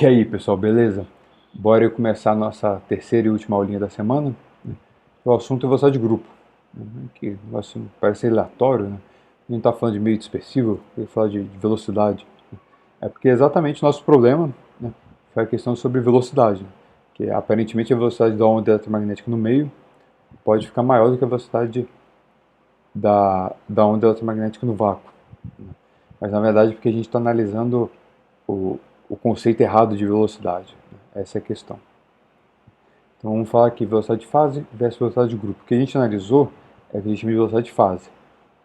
E aí, pessoal, beleza? Bora eu começar a nossa terceira e última aulinha da semana. O assunto é velocidade de grupo, que parece aleatório, né? A gente está falando de meio dispersivo, eu falar de velocidade. É porque exatamente o nosso problema, né, foi a questão sobre velocidade, né? Que aparentemente a velocidade da onda eletromagnética no meio pode ficar maior do que a velocidade da onda eletromagnética no vácuo. Mas na verdade porque a gente está analisando o conceito errado de velocidade, né? Essa é a questão. Então vamos falar aqui velocidade de fase versus velocidade de grupo. O que a gente analisou é o que a gente chama de velocidade de fase.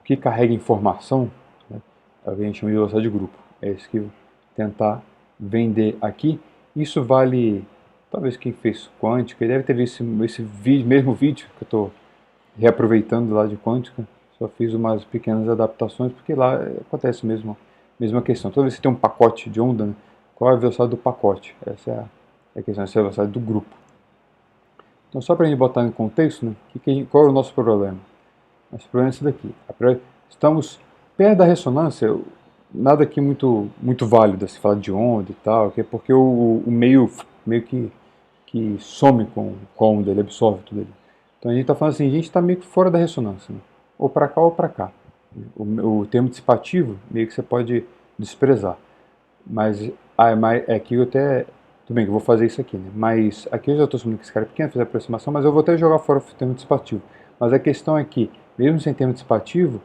O que carrega informação, né, é o que a gente chama de velocidade de grupo. É isso que eu vou tentar vender aqui. Isso vale, talvez quem fez quântica, deve ter visto esse mesmo vídeo que eu estou reaproveitando lá de quântica. Só fiz umas pequenas adaptações, porque lá acontece mesmo, mesma questão. Toda vez que você tem um pacote de onda, né, qual é a velocidade do pacote? Essa é a questão, essa é a velocidade do grupo. Então, só para a gente botar em contexto, né, qual é o nosso problema? Nosso problema é esse daqui. Estamos perto da ressonância, nada aqui muito válido, se falar de onda e tal, que é porque o meio que some com a onda, ele absorve tudo ali. Então a gente está falando assim, a gente está meio que fora da ressonância, né? Ou para cá ou para cá. O termo dissipativo, meio que você pode desprezar. Mas aqui eu até. Tudo bem que eu vou fazer isso aqui, né? Mas aqui eu já estou assumindo que esse cara é pequeno, fiz a aproximação, mas eu vou até jogar fora o termo dissipativo. Mas a questão é que, mesmo sem termo dissipativo,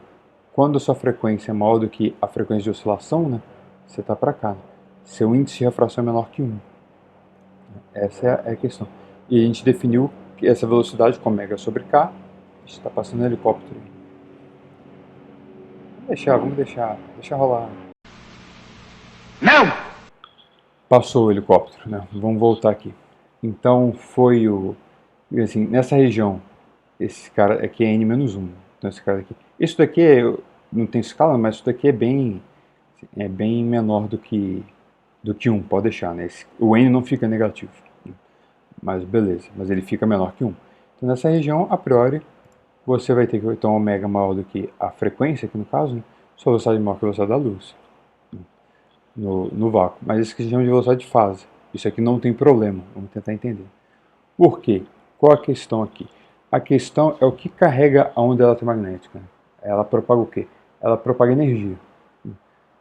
quando a sua frequência é maior do que a frequência de oscilação, né? Você está para cá. Né? Seu índice de refração é menor que 1. Essa é a questão. E a gente definiu que essa velocidade com ômega sobre k, a gente está passando no helicóptero. Vamos deixar rolar. Não! Passou o helicóptero, né? Vamos voltar aqui. Então foi assim, nessa região, esse cara aqui é n-1. Então esse cara aqui. Isso daqui não tem escala, mas isso daqui é bem menor do que 1, pode deixar, né? O n não fica negativo. Mas beleza, mas ele fica menor que 1. Então nessa região, a priori, você vai ter que ter um ômega maior do que a frequência, aqui no caso, né? Sua velocidade maior que a velocidade da luz. No vácuo. Mas isso que se chama de velocidade de fase. Isso aqui não tem problema. Vamos tentar entender. Por quê? Qual a questão aqui? A questão é o que carrega a onda eletromagnética. Ela propaga o quê? Ela propaga energia.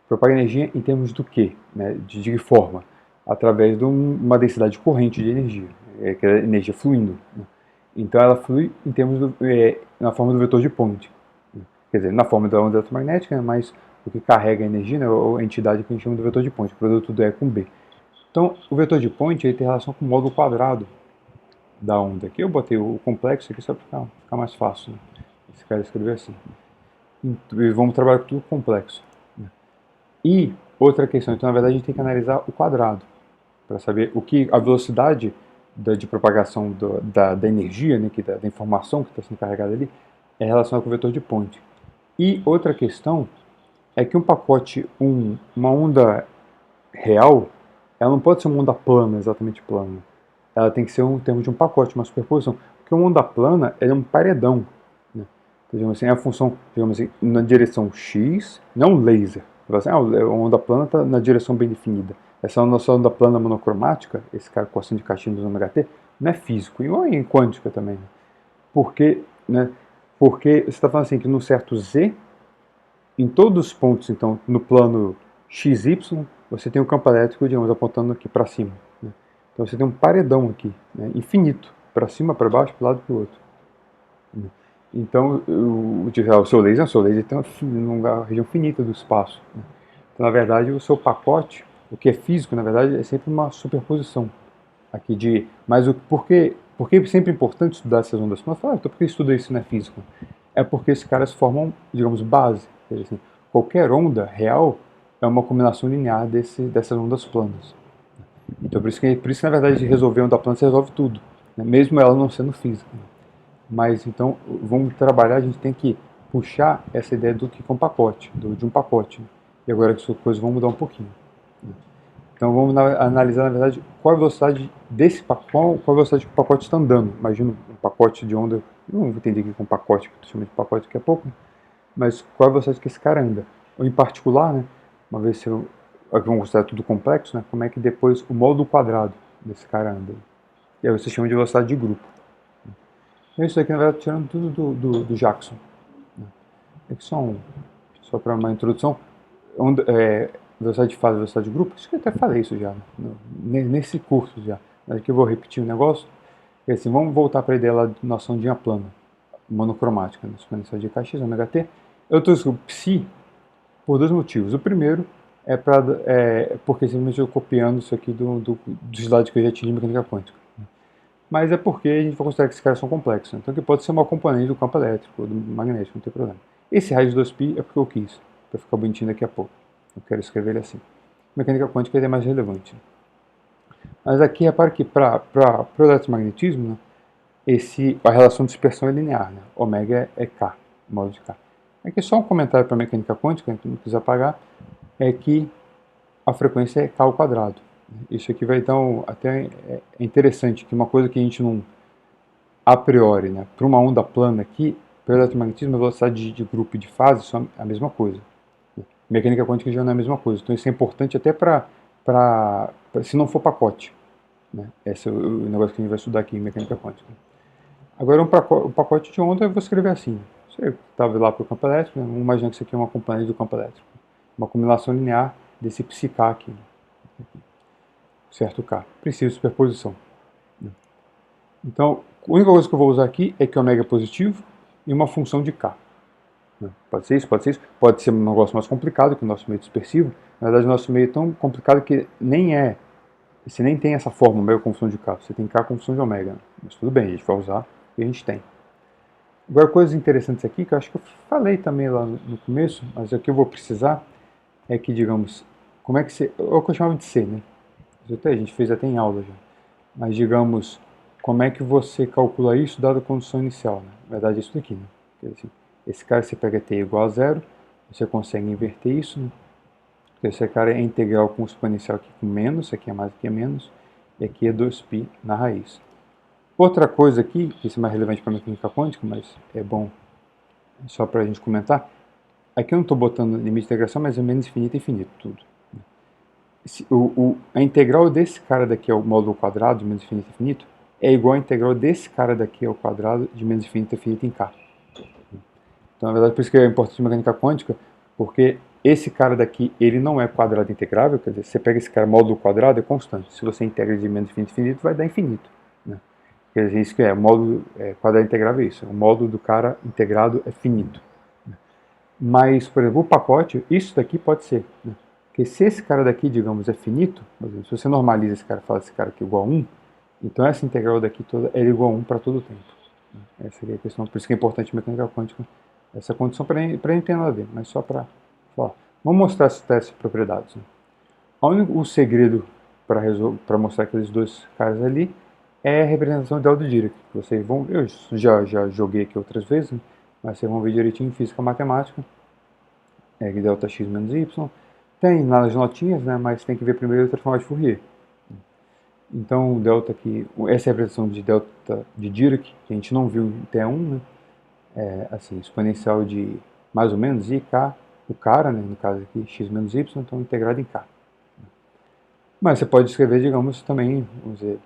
Propaga energia em termos do quê? Né? De que forma? Através de uma densidade corrente de energia, que é a energia fluindo. Né? Então ela flui em termos na forma do vetor de Point. Quer dizer, na forma da onda eletromagnética, né? Mas o que carrega a energia, né? Ou a entidade que a gente chama de vetor de Point, o produto do E com B. Então, o vetor de Point ele tem relação com o módulo quadrado da onda. Aqui eu botei o complexo aqui só para ficar mais fácil. Né? Esse cara escreveu assim. E vamos trabalhar com tudo complexo. Né? E outra questão, então na verdade a gente tem que analisar o quadrado para saber a velocidade de propagação da energia, né, da informação que está sendo carregada ali, é relacionada com o vetor de Point. E outra questão é que um pacote, uma onda real, ela não pode ser uma onda plana, exatamente plana. Ela tem que ser um termo de um pacote, uma superposição. Porque uma onda plana é um paredão. Né? Então, assim, é a função, digamos assim, na direção x, não um laser. Assim, a onda plana está na direção bem definida. Essa nossa onda plana monocromática, esse cara cossino de caixinha do HT, não é físico, e em quântica também. Né? Né, porque você está falando assim, que no certo z, em todos os pontos, então, no plano XY, você tem um campo elétrico, digamos, apontando aqui para cima. Né? Então você tem um paredão aqui, né, infinito, para cima, para baixo, para um lado e para o outro. Né? Então, o seu laser tem uma região finita do espaço. Né? Então, na verdade, o seu pacote, o que é físico, na verdade, é sempre uma superposição. Aqui mas por que é sempre importante estudar essas ondas? Mas fala, então por que estuda isso não é físico? É porque esses caras formam, digamos, base. Assim, qualquer onda real é uma combinação linear dessas ondas planas. Então por isso que na verdade resolver onda plana você resolve tudo, né? Mesmo ela não sendo física. Mas então vamos trabalhar, a gente tem que puxar essa ideia do que é um pacote, de um pacote. Né? E agora que as coisas vão mudar um pouquinho. Então vamos analisar, na verdade, qual a velocidade qual a velocidade que o pacote está andando. Imagina um pacote de onda, não vou entender aqui com pacote, que eu estou chamando de pacote daqui a pouco, mas qual a velocidade que esse cara anda. Ou em particular, né, uma vez aqui vamos considerar tudo complexo, né? Como é que depois o módulo quadrado desse cara anda. E aí você chama de velocidade de grupo. Então isso aqui, na verdade, tirando tudo do Jackson. Aqui só para uma introdução. Velocidade de fase e velocidade de grupo, acho que eu até falei isso já, nesse curso já. Mas aqui eu vou repetir o negócio. E assim, vamos voltar para a ideia lá de nossa ondinha plana, monocromática, né? Exponencial de kx, ômega t. Eu trouxe o psi por dois motivos. O primeiro porque simplesmente eu estou copiando isso aqui do slide que eu já tinha de mecânica quântica. Mas é porque a gente vai considerar que esses caras são complexos. Então que pode ser uma componente do campo elétrico, do magnético, não tem problema. Esse raiz de 2π é porque eu quis, para ficar bonitinho daqui a pouco. Eu quero escrever ele assim. Mecânica quântica é mais relevante. Mas aqui repare que para o eletromagnetismo, né, a relação de dispersão é linear. Né? Ômega é K, modo de K. Aqui só um comentário para a mecânica quântica, que não quiser apagar, é que a frequência é K ao quadrado. Isso aqui vai então, até é interessante, que uma coisa que a gente não, a priori, né, para uma onda plana aqui, para o eletromagnetismo, a velocidade de grupo e de fase são a mesma coisa. Mecânica quântica já não é a mesma coisa. Então isso é importante até se não for pacote. Né? Esse é o negócio que a gente vai estudar aqui em mecânica quântica. Agora um pacote de onda eu vou escrever assim. Você estava lá para o campo elétrico, né? Vamos imaginar que isso aqui é uma componente do campo elétrico. Uma combinação linear desse psi K aqui. Certo K. Princípio de superposição. Então, a única coisa que eu vou usar aqui é que ômega é positivo e uma função de K. Pode ser isso, pode ser isso. Pode ser um negócio mais complicado que o nosso meio dispersivo. Na verdade, o nosso meio é tão complicado que você nem tem essa forma, ômega com função de K. Você tem K com função de ômega. Mas tudo bem, a gente vai usar e a gente tem. Agora, coisas interessantes aqui, que eu acho que eu falei também lá no começo, mas aqui eu vou precisar, é que, digamos, como é que você... É o que eu chamava de C, né? A gente fez até em aula já. Mas, digamos, como é que você calcula isso dada a condição inicial, né? Na verdade, é isso daqui, né? Porque, assim, esse cara, você pega t igual a zero, você consegue inverter isso, né? Esse cara é integral com exponencial aqui com menos, aqui é mais, aqui é menos, e aqui é 2π na raiz. Outra coisa aqui, que isso é mais relevante para a mecânica quântica, mas é bom só para a gente comentar, aqui eu não estou botando limite de integração, mas é menos infinito e infinito, tudo. A integral desse cara daqui ao módulo quadrado de menos infinito e infinito é igual à integral desse cara daqui ao quadrado de menos infinito e infinito em K. Então, na verdade, por isso que é importante a mecânica quântica, porque esse cara daqui, ele não é quadrado integrável, quer dizer, você pega esse cara, módulo quadrado é constante. Se você integra de menos infinito a infinito, vai dar infinito. Né? Quer dizer, isso que é, o módulo quadrado integrável é isso, o módulo do cara integrado é finito. Né? Mas, por exemplo, o pacote, isso daqui pode ser. Né? Porque se esse cara daqui, digamos, é finito, por exemplo, se você normaliza esse cara e fala esse cara aqui igual a 1, então essa integral daqui toda é igual a 1 para todo o tempo. Essa aqui é a questão, por isso que é importante a mecânica quântica. Essa condição para não ter nada a ver, mas só para falar. Vamos mostrar essas propriedades. Né? O segredo para mostrar aqueles dois caras ali é a representação ideal do Dirac. Vocês vão, eu já joguei aqui outras vezes, né? Mas vocês vão ver direitinho em física matemática. Que delta x menos y. Tem nas notinhas, né? Mas tem que ver primeiro a transformada de Fourier. Então, delta aqui, essa é a representação de delta de Dirac, que a gente não viu em T1, né? Assim, exponencial de mais ou menos i, k, o cara, né, no caso aqui, x menos y, então integrado em k. Mas você pode escrever, digamos, também, vamos dizer,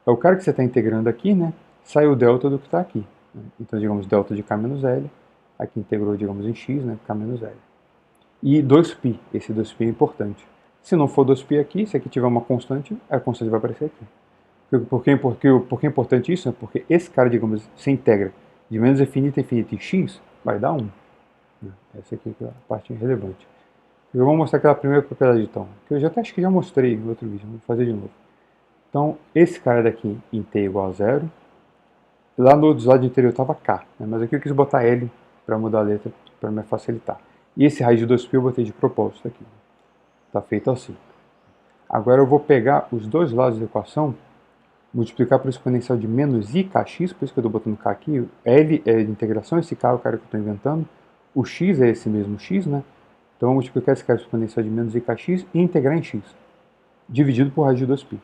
é o cara que você está integrando aqui, né, sai o delta do que está aqui. Né? Então, digamos, delta de k menos L, aqui integrou, digamos, em x, né, k menos L. E 2π, esse 2π é importante. Se não for 2π aqui, se aqui tiver uma constante, a constante vai aparecer aqui. Por que é importante isso? Porque esse cara, digamos, se integra de menos infinito a infinito em x, vai dar 1. Essa aqui é a parte relevante. Eu vou mostrar aquela primeira propriedade então, que eu acho que já mostrei no outro vídeo, vou fazer de novo. Então, esse cara daqui em t igual a 0, lá no slide anterior estava k, né? Mas aqui eu quis botar L para mudar a letra, para me facilitar. E esse raiz de 2π eu botei de propósito aqui. Está feito assim. Agora eu vou pegar os dois lados da equação, multiplicar por exponencial de menos ikx, por isso que eu estou botando k aqui. L é de integração, esse k é o cara que eu estou inventando. O x é esse mesmo x, né? Então, eu vou multiplicar esse cara exponencial de menos ikx e integrar em x, dividido por raiz de 2π,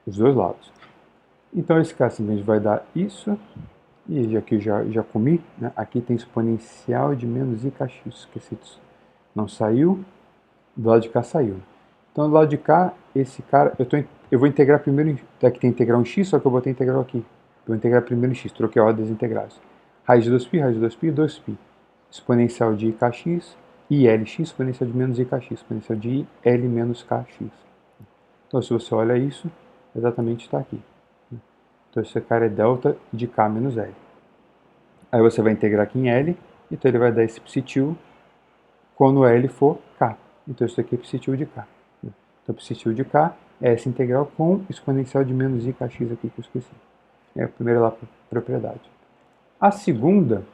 os dois lados. Então, esse cara simplesmente vai dar isso, e aqui eu já comi, né? Aqui tem exponencial de menos ikx, esqueci disso. Não saiu, do lado de cá saiu. Então, do lado de cá, esse cara, eu vou integrar primeiro, aqui tem integral em x, só que eu botei integral aqui. Eu vou integrar primeiro em x, troquei a ordem das integrais. Raiz de 2π, raiz de 2π, 2π. Exponencial de ikx, ilx, exponencial de menos ikx, exponencial de il menos kx. Então, se você olha isso, exatamente está aqui. Então, esse cara é delta de k menos L. Aí você vai integrar aqui em L, então ele vai dar esse psi-til quando L for k. Então, isso aqui é psi-til de k. Então, psi-til de k é essa integral com exponencial de menos ikx aqui que eu esqueci. É a primeira lá, propriedade. A segunda,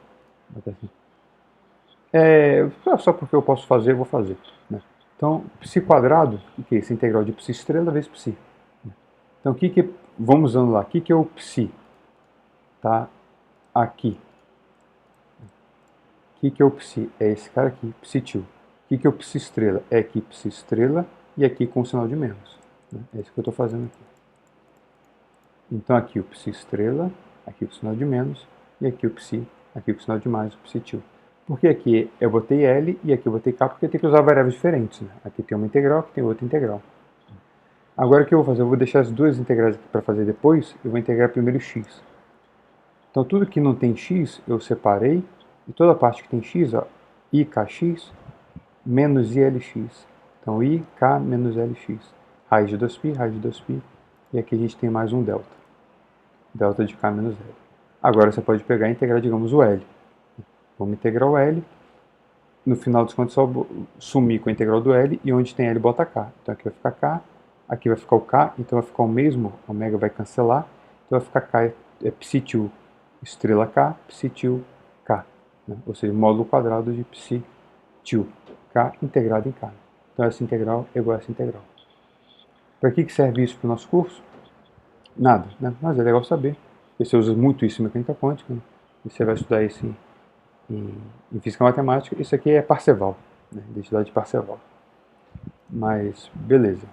só porque eu posso fazer, eu vou fazer. Né? Então, psi quadrado, o que é isso? Integral de psi estrela vezes psi. Então, vamos usando lá, o que é o psi? Tá aqui. O que é o psi? É esse cara aqui, psi-til. O que é o psi estrela? É aqui psi estrela e aqui com o sinal de menos. Né? É isso que eu estou fazendo aqui. Então, aqui o psi estrela, aqui o sinal de menos, e aqui o psi, aqui com o sinal de mais, o psi-til. Porque aqui eu botei L e aqui eu botei K, porque tem que usar variáveis diferentes. Né? Aqui tem uma integral, aqui tem outra integral. Agora o que eu vou fazer? Eu vou deixar as duas integrais aqui para fazer depois, eu vou integrar primeiro x. Então, tudo que não tem x, eu separei, e toda a parte que tem x, ó, ikx menos ilx. Então, ik menos lx. Raiz de 2π, raiz de 2π, e aqui a gente tem mais um delta. Delta de k menos L. Agora você pode pegar e integrar, digamos, o L. Vamos integrar o L. No final dos contos, só sumir com a integral do L, e onde tem L, bota k. Então, aqui vai ficar k, aqui vai ficar o k, então vai ficar o mesmo, ômega vai cancelar, então vai ficar k, é psi-til estrela k, psi-til k. Né? Ou seja, módulo quadrado de psi-til k integrado em k. Então, essa integral é igual a essa integral. Para que serve isso para o nosso curso? Nada, né? Mas é legal saber. Você usa muito isso em mecânica quântica, né? E você vai estudar isso em física matemática. Isso aqui é Parseval, né? Identidade de Parseval. Mas, beleza.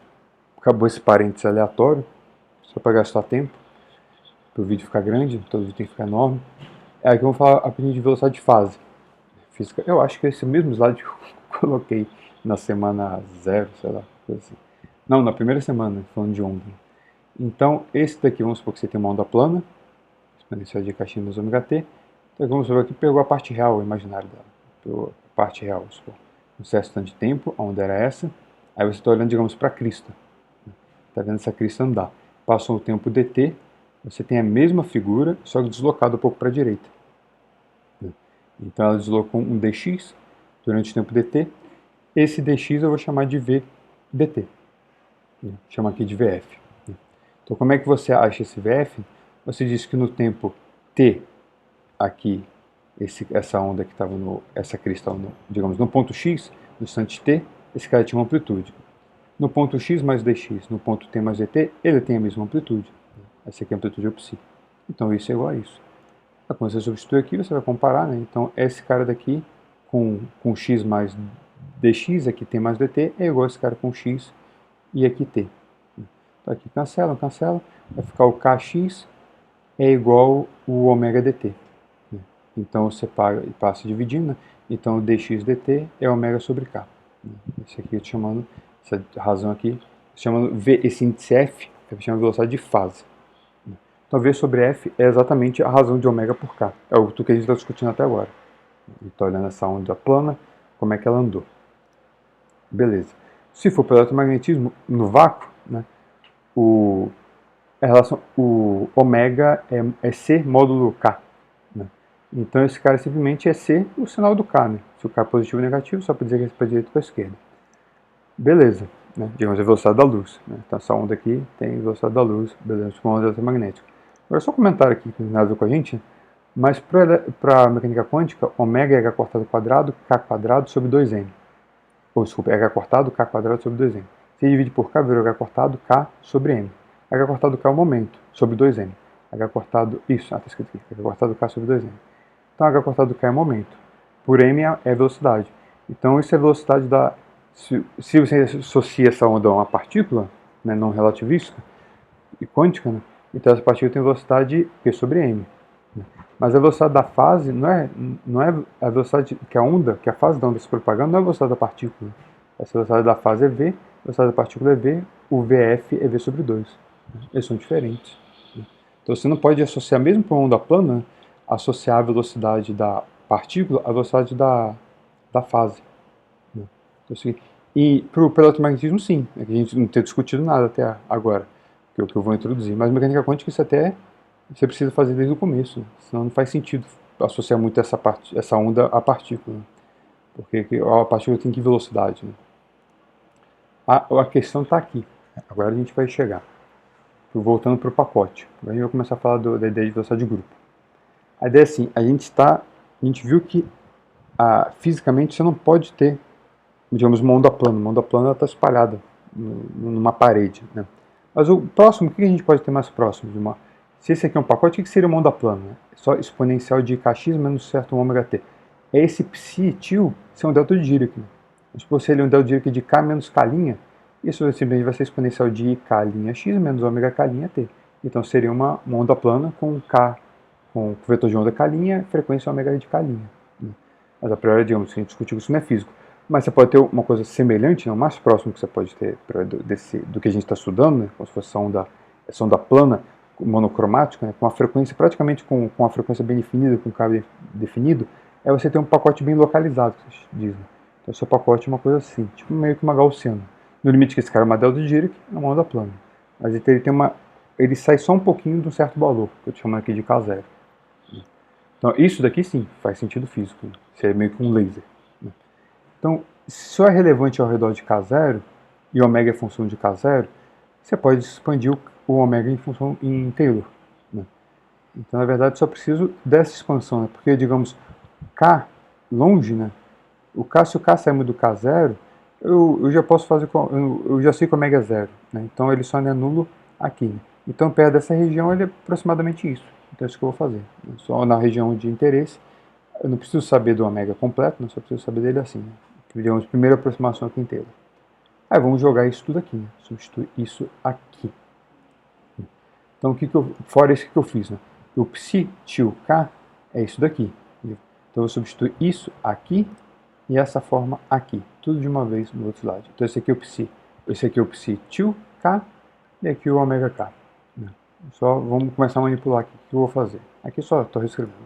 Acabou esse parênteses aleatório, só para gastar tempo, para o vídeo ficar grande, todo vídeo tem que ficar enorme. É aqui eu vou falar rapidinho de velocidade de fase. Física. Eu acho que esse mesmo slide que eu coloquei na semana 0, sei lá, coisa assim. Não, na primeira semana, falando de onda. Então, esse daqui, vamos supor que você tem uma onda plana, exponencial de k menos ômega t. Então, vamos supor que pegou a parte real, o imaginário dela. Pegou a parte real, vamos supor. Um certo tanto de tempo, a onda era essa. Aí você está olhando, digamos, para a crista. Está vendo essa crista andar. Passou o tempo dt, você tem a mesma figura, só que deslocada um pouco para a direita. Então, ela deslocou um dx durante o tempo dt. Esse dx eu vou chamar de vdt. Vou chamar aqui de vf. Então, como é que você acha esse vf? Você diz que no tempo t, aqui, essa onda que estava essa crista, digamos, no ponto x, no instante t, esse cara tinha uma amplitude. No ponto x mais dx, no ponto t mais dt, ele tem a mesma amplitude. Essa aqui é a amplitude psi. Então, isso é igual a isso. Quando você substitui aqui, você vai comparar, né? Então, esse cara daqui com x mais dx, aqui t mais dt, é igual a esse cara com x e aqui t. Então, aqui cancela, vai ficar o kx é igual o ômega dt. Então, você passa dividindo, né? Então, o dx dt é ômega sobre k. Esse aqui eu estou chamando, essa razão aqui, chamando esse índice f, eu chamo de velocidade de fase. Então, V sobre F é exatamente a razão de ômega por K. É o que a gente está discutindo até agora. Estou olhando essa onda plana, como é que ela andou. Beleza. Se for pelo eletromagnetismo, no vácuo, né, o ômega é C módulo K. Né? Então, esse cara simplesmente é C o sinal do K. Né? Se o K é positivo ou negativo, só para dizer que é para a direita ou para a esquerda. Beleza. Né? Digamos, a velocidade da luz. Né? Então, essa onda aqui tem velocidade da luz, beleza, com onda eletromagnética. Agora, só um comentário aqui que não tem nada a ver com a gente, mas para a mecânica quântica, ômega é h cortado quadrado, k quadrado sobre 2m. Ou, desculpa, é h cortado, k quadrado sobre 2m. Se divide por k, vira h cortado, k sobre m. H cortado k é o momento, sobre 2m. H cortado, isso, está escrito aqui, h cortado k sobre 2m. Então, h cortado k é momento, por m é velocidade. Então, isso é a velocidade da... Se você associa essa onda a uma partícula, né, não relativística e quântica, né, então essa partícula tem velocidade P sobre m. Mas a velocidade da fase não é a velocidade que a onda, que a fase da onda se propagando, não é a velocidade da partícula. Essa velocidade da fase é v, velocidade da partícula é v, o vf é v sobre 2. Eles são diferentes. Então você não pode associar, mesmo para uma onda plana, associar a velocidade da partícula à velocidade da fase. Então, assim, e para o eletromagnetismo, sim. É que a gente não tem discutido nada até agora, que é o que eu vou introduzir. Mas mecânica quântica, isso até você precisa fazer desde o começo. Senão não faz sentido associar muito essa onda à partícula. Porque a partícula tem que velocidade. Né? A questão está aqui. Agora a gente vai chegar. Voltando para o pacote. Agora a gente vai começar a falar da ideia de velocidade de grupo. A ideia é assim, a gente viu que fisicamente você não pode ter, digamos, uma onda plana. Uma onda plana está espalhada numa parede. Né? Mas o próximo, o que a gente pode ter mais próximo de uma... Se esse aqui é um pacote, o que seria uma onda plana? É só exponencial de kx menos certo ômega t. É esse psi tio ser um delta de Dirac. Né? Se você ler um delta de Dirac de k menos k', isso simplesmente vai ser exponencial de k'x menos ômega k't. Então seria uma onda plana com k, com vetor de onda k', frequência ômega de k'. Né? Mas a priori, digamos, se a gente discutir isso não é físico. Mas você pode ter uma coisa semelhante, né, o mais próximo que você pode ter do que a gente está estudando, né, como se fosse essa onda plana, monocromática, né, com a frequência praticamente com a frequência bem definida, com o K definido, é você ter um pacote bem localizado, que vocês dizem. Então, o seu pacote é uma coisa assim, tipo meio que uma gaussiana. No limite que esse cara é uma delta de Dirac, é uma onda plana. Mas ele sai só um pouquinho de um certo valor, que eu estou chamando aqui de K0. Então, isso daqui sim, faz sentido físico. Né? Isso é meio que um laser. Né? Então, se só é relevante ao redor de K0, e ômega é função de K0, você pode expandir o ômega em função em Taylor. Né? Então, na verdade, só preciso dessa expansão, né? Porque, digamos, K longe, né? Se o K sair do K0, eu já posso fazer, eu já sei que o ômega é zero. Né? Então, ele só não é nulo aqui. Né? Então, perto dessa região, ele é aproximadamente isso. Então, é isso que eu vou fazer. Só na região de interesse, eu não preciso saber do ômega completo, só preciso saber dele assim. Né? Digamos, primeira aproximação aqui inteira. Aí vamos jogar isso tudo aqui, né? Substituir isso aqui. Então, fora isso que eu fiz, né? O psi tio k é isso daqui. Então, eu vou substituir isso aqui e essa forma aqui. Tudo de uma vez no outro lado. Então, esse aqui é o psi tio k e aqui o ômega k. Né? Só vamos começar a manipular aqui. O que eu vou fazer? Aqui só estou reescrevendo.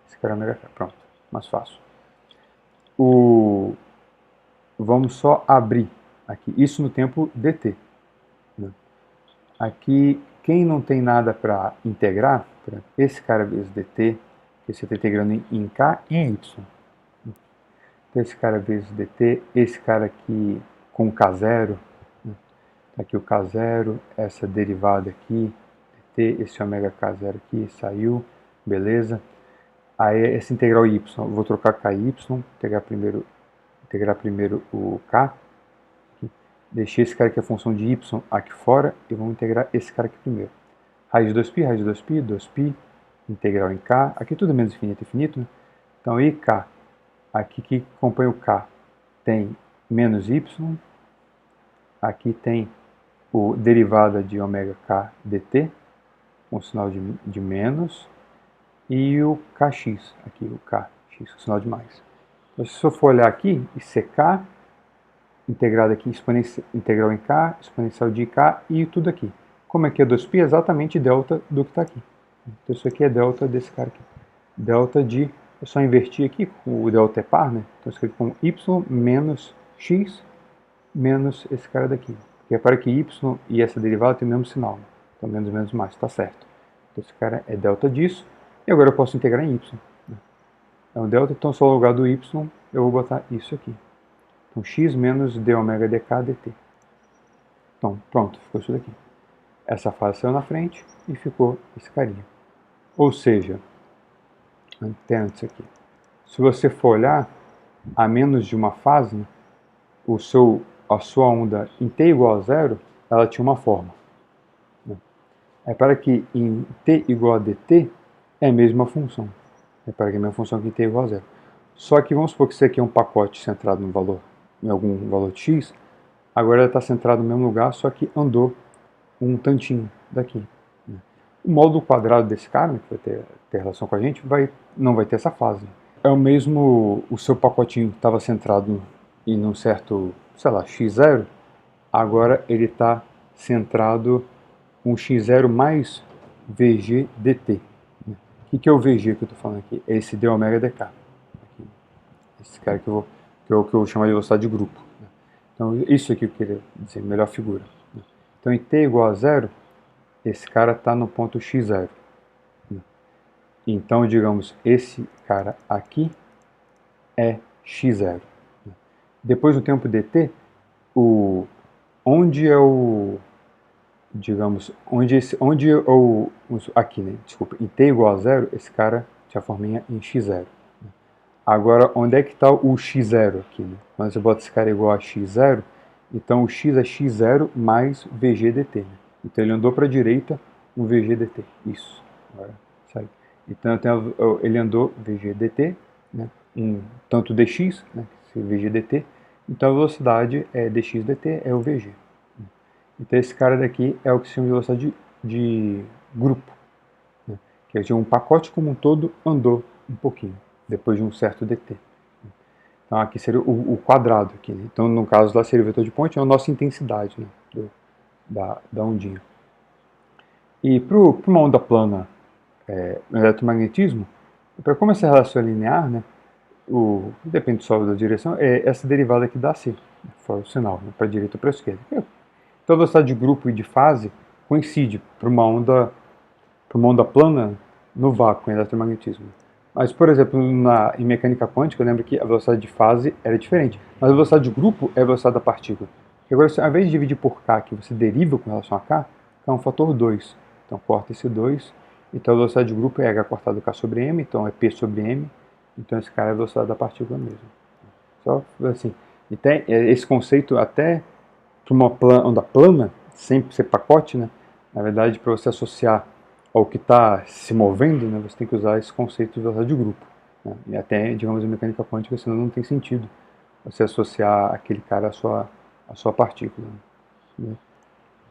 Esse cara é ômega k. Pronto. Mais fácil. Vamos só abrir aqui. Isso no tempo dt. Né? Aqui, quem não tem nada para integrar, esse cara vezes dt, que você está integrando em k e em y. Então, esse cara vezes dt, esse cara aqui com k0, né? Aqui o k0, essa derivada aqui, dt, esse ômega k0 aqui, saiu, beleza. Aí essa integral y, eu vou trocar k e y, integrar primeiro o k. Deixei esse cara que é a função de y aqui fora e vamos integrar esse cara aqui primeiro. Raiz de 2π, raiz de 2π, 2π, integral em k. Aqui tudo é menos infinito, infinito. Né? Então, ik, aqui que acompanha o k, tem menos y. Aqui tem o derivada de ômega k dt, com sinal de menos. E o kx, aqui o kx, com sinal de mais. Então, se eu for olhar aqui, isso é k, integrado aqui, integral em k, exponencial de k e tudo aqui. Como é que é 2π? Exatamente delta do que está aqui. Então isso aqui é delta desse cara aqui. Delta de, é só invertir aqui, o delta é par, né? Então eu escrevo como y menos x menos esse cara daqui. Porque repara que y e essa derivada tem o mesmo sinal. Né? Então menos menos mais, está certo. Então esse cara é delta disso. E agora eu posso integrar em y. Né? É um delta, então só no lugar do y eu vou botar isso aqui. Então, x menos d ômega dk dt. Então, pronto, ficou isso daqui. Essa fase saiu na frente e ficou esse carinha. Ou seja, entenda isso aqui. Se você for olhar, a menos de uma fase, né, a sua onda em t igual a zero, ela tinha uma forma. Né? Repara que em t igual a dt é a mesma função. Repara que é a mesma função que em t igual a zero. Só que vamos supor que isso aqui é um pacote centrado no valor em algum valor de x, agora ela está centrada no mesmo lugar, só que andou um tantinho daqui. Né? O módulo quadrado desse cara, né, que vai ter relação com a gente, não vai ter essa fase. É o mesmo, o seu pacotinho estava centrado em um certo, sei lá, x0, agora ele está centrado com x0 mais VG dt. O que é o VG que eu estou falando aqui? É esse d ômega dk. Aqui. Esse cara que eu vou chamar de velocidade de grupo. Então, isso aqui eu queria dizer, melhor figura. Então, em t igual a 0, esse cara está no ponto x0. Então, digamos, esse cara aqui é x0. Depois do tempo dt, onde é o, digamos, aqui, né? Desculpa, em t igual a 0, esse cara já forminha em x0. Agora, onde é que está o x0 aqui, né? Quando você bota esse cara igual a x0, então o x é x0 mais vg dt, né? Então ele andou para a direita um vg dt. Isso. Agora, sai. Então ele andou vg dt, né? Tanto dx, né? Vg dt. Então a velocidade é dx dt, é o vg. Então esse cara daqui é o que se chama de velocidade de grupo, né? Que é um pacote como um todo andou um pouquinho, depois de um certo dt. Então aqui seria o quadrado. Aqui, né? Então no caso lá seria o vetor de ponte, é a nossa intensidade, né? da ondinha. E para uma onda plana no eletromagnetismo, para como essa relação é linear, né? Depende só da direção, é essa derivada aqui dá C, fora o sinal, né? Para a direita ou para a esquerda. Então a velocidade de grupo e de fase coincide para uma onda plana no vácuo, em eletromagnetismo. Mas, por exemplo, em mecânica quântica, eu lembro que a velocidade de fase era diferente. Mas a velocidade de grupo é a velocidade da partícula. E agora, ao invés de dividir por K, que você deriva com relação a K, é um fator 2. Então, corta esse 2. Então, a velocidade de grupo é H cortado K sobre M, então é P sobre M. Então, esse cara é a velocidade da partícula mesmo. Só assim. E tem esse conceito até para uma onda plana, sem ser pacote, né? Na verdade, para você associar ao que está se movendo, né, você tem que usar esse conceito de velocidade de grupo. Né? E até, digamos, em mecânica quântica, senão não tem sentido você associar aquele cara à sua partícula. Né?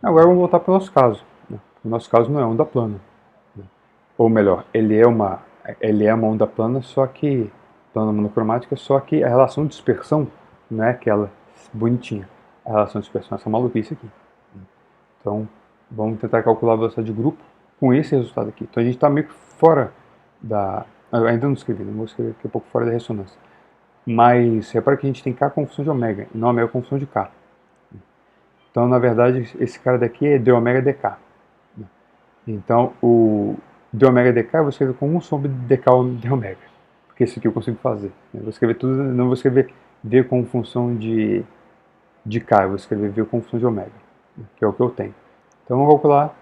Agora vamos voltar para o nosso caso. Né? O nosso caso não é onda plana. Né? Ou melhor, ele é uma onda plana, só que plana monocromática, só que a relação de dispersão não é aquela bonitinha. A relação de dispersão é essa maluquice aqui. Então, vamos tentar calcular a velocidade de grupo com esse resultado aqui. Então a gente está meio que fora da... ainda não escrevi, né? Vou escrever aqui um pouco fora da ressonância. Mas repara que a gente tem K com função de ômega, e não ômega com função de K. Então, na verdade, esse cara daqui é d ômega dk. Então, o d ômega dk eu vou escrever com 1 sobre dk d ômega. Porque isso aqui eu consigo fazer. Eu vou escrever tudo, não vou escrever v com função de k, eu vou escrever v com função de ômega, que é o que eu tenho. Então, vamos calcular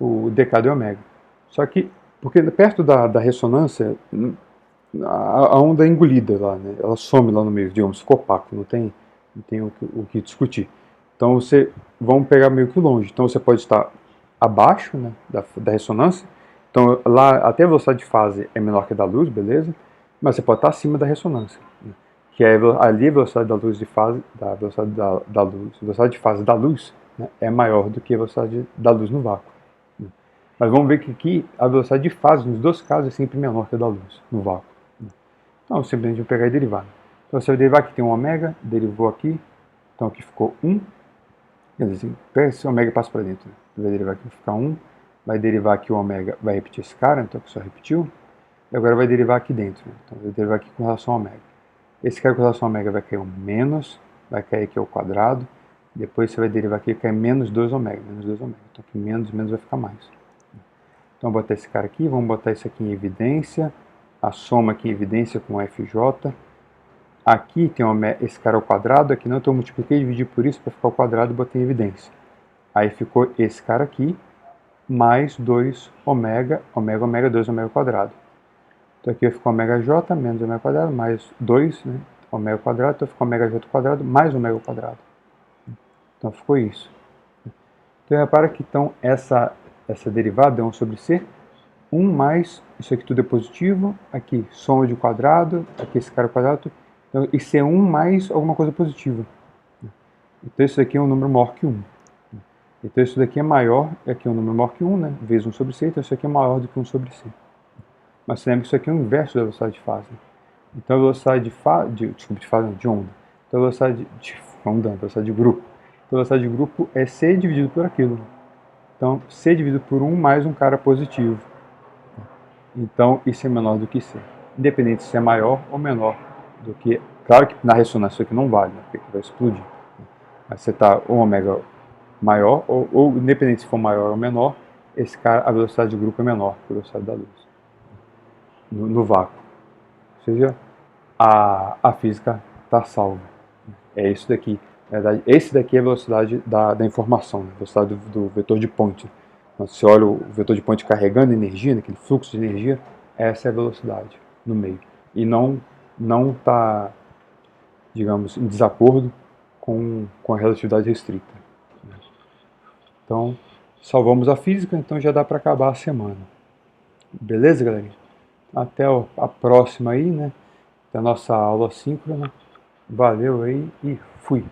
o dk de ômega. Só que, porque perto da ressonância, a onda é engolida lá, né? Ela some lá no meio, digamos, ficou opaco, não tem o que discutir. Então, vamos pegar meio que longe. Então, você pode estar abaixo, né, da ressonância. Então, lá, até a velocidade de fase é menor que a da luz, beleza? Mas você pode estar acima da ressonância, né? Que é ali a velocidade da luz de fase, da velocidade da luz, a velocidade de fase da luz, né, é maior do que a velocidade da luz no vácuo. Né? Mas vamos ver que aqui a velocidade de fase, nos dois casos, é sempre menor que a da luz no vácuo. Né? Então, simplesmente vou pegar e derivar. Então, você vai derivar aqui, tem um ômega, derivou aqui, então aqui ficou 1. Quer dizer, assim, pega esse ômega e passa para dentro. Né? Vai derivar aqui, vai ficar 1. Vai derivar aqui o ômega, vai repetir esse cara, então aqui só repetiu. E agora vai derivar aqui dentro. Né? Então, vai derivar aqui com relação ao ômega. Esse cara com relação ao ômega vai cair um menos, vai cair aqui ao quadrado. Depois você vai derivar aqui e cair menos 2 ômega, menos 2 ômega. Então aqui menos vai ficar mais. Então vamos botar esse cara aqui, vamos botar isso aqui em evidência. A soma aqui em evidência com FJ. Aqui tem esse cara ao quadrado, aqui não, então eu multipliquei e dividi por isso para ficar ao quadrado e botei em evidência. Aí ficou esse cara aqui, mais 2 ômega, 2 ômega ao quadrado. Então aqui vai ficar ômega j menos ômega quadrado, mais 2, né, ômega quadrado, então fica ômega j quadrado mais ômega quadrado. Então ficou isso. Então repara que então, essa derivada é 1 sobre c, 1 mais, isso aqui tudo é positivo, aqui soma de quadrado, aqui esse cara ao quadrado, então, e C1 mais alguma coisa positiva. Então isso aqui é um número maior que 1. Então isso daqui é maior, aqui é um número maior que 1, né, vezes 1 sobre c, então isso aqui é maior do que 1 sobre c. Mas você lembra que isso aqui é o inverso da velocidade de fase. Então a velocidade de onda. Então a velocidade de grupo. Então velocidade de grupo é C dividido por aquilo. Então, C dividido por 1 mais um cara positivo. Então, isso é menor do que C. Independente se é maior ou menor do que... Claro que na ressonância isso aqui não vale, né? Porque vai explodir. Mas você está o ômega maior, ou independente se for maior ou menor, esse cara, a velocidade de grupo é menor que a velocidade da luz. No vácuo. Ou seja, a física está salva. É isso daqui. Na verdade, esse daqui é a velocidade da informação, né? A velocidade do vetor de Point. Então, se você olha o vetor de Point carregando energia, naquele fluxo de energia, essa é a velocidade no meio. E não está, digamos, em desacordo com a relatividade restrita. Então, salvamos a física, então já dá para acabar a semana. Beleza, galerinha? Até a próxima aí, né? Até a nossa aula síncrona. Valeu aí e fui!